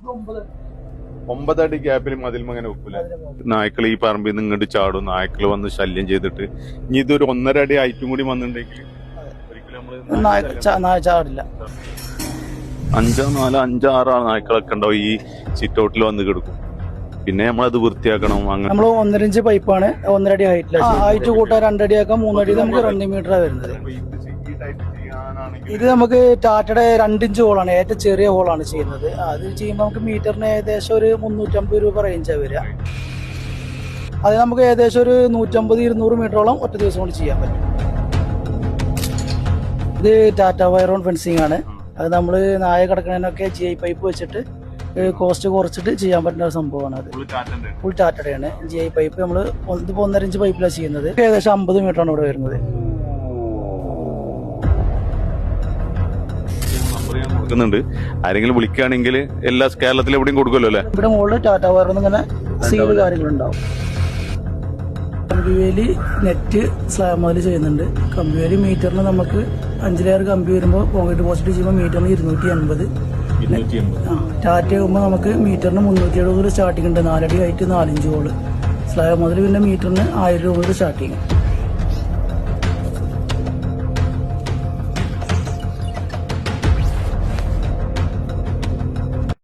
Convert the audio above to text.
9 അടി ഗ്യാപ്പിൽ മതിലും അങ്ങനെ വെക്കൂല. നായ്ക്കൾ ഈ പറമ്പിൽ നിന്ന് ഇങ്ങോട്ട് ചാടും, നായ്ക്കൾ വന്ന് ശല്യം ചെയ്തിട്ട്. ഇനി ഇതൊരു 1.5 അടി ഹൈറ്റും കൂടി വന്നിട്ടുണ്ടെങ്കിൽ ഒരിക്കലും നമ്മള് ചാടില്ല. 5, 4, 5, 6 നായ്ക്കളൊക്കെ ഉണ്ടാവും ഈ സിറ്റ് ഔട്ടിൽ വന്ന് കിടക്കും. പിന്നെ നമ്മളത് വൃത്തിയാക്കണം. അങ്ങനെ നമ്മള് 1.5 ഇഞ്ച് പൈപ്പാണ് 1.5 അടി ഹൈറ്റ് കൂട്ടാൻ 2 അടി ആക്കാം, 3 അടി നമുക്ക് 2 മീറ്ററാണ് വരുന്നത്. ഇത് നമുക്ക് ടാറ്റയുടെ 2 ഇഞ്ച് ഹോളാണ്, ഏറ്റവും ചെറിയ ഹോളാണ് ചെയ്യുന്നത്. അത് ചെയ്യുമ്പോൾ നമുക്ക് മീറ്ററിന് ഏകദേശം ഒരു 350 രൂപ റേഞ്ചാണ് വരിക. അത് നമുക്ക് ഏകദേശം ഒരു 150-200 മീറ്ററോളം ഒറ്റ ദിവസം കൊണ്ട് ചെയ്യാൻ പറ്റും. ഇത് ടാറ്റ വയറോൺ ഫെൻസിങ് ആണ്. അത് നമ്മൾ നായ കിടക്കുന്നതിനൊക്കെ GI പൈപ്പ് വെച്ചിട്ട് കോസ്റ്റ് കുറച്ചിട്ട് ചെയ്യാൻ പറ്റുന്ന ഒരു സംഭവമാണ്. അത് ഫുൾ ടാറ്റയുടെയാണ്. GI പൈപ്പ് നമ്മൾ ഇതിപ്പോൾ 1.5 ഇഞ്ച് പൈപ്പിലാണ് ചെയ്യുന്നത്. ഏകദേശം 50 മീറ്ററാണ് ഇവിടെ വരുന്നത്. കൊടുക്കുന്നുണ്ട്. ആരെങ്കിലും വിളിക്കുകയാണെങ്കിൽ എല്ലാ കേരളത്തിലും എവിടെയും കൊടുക്കുമല്ലോ അല്ലേ? ഇവിടെ മുകളിൽ ടാറ്റ വയറോൺ ഇങ്ങനെ സീല് കാര്യങ്ങളുണ്ടാവും. കമ്പിവേലി നെറ്റ് സ്ലാബ് മുതൽ ചെയ്യുന്നുണ്ട്. കമ്പിവേലി മീറ്ററിന് നമുക്ക് 5 ലെയർ കമ്പി വരുമ്പോൾ കോൺക്രീറ്റ് പോസ്റ്റ് ചെയ്യുമ്പോൾ മീറ്ററിന് 280. ടാറ്റ ആകുമ്പോൾ നമുക്ക് മീറ്ററിന് 370 സ്റ്റാർട്ടിംഗ് ഉണ്ട്. 4 അടി ഹൈറ്റ് 4 ഇഞ്ച് ഹോള്. സ്ലാബ് മുതൽ പിന്നെ മീറ്ററിന് 1000 രൂപ സ്റ്റാർട്ടിങ്.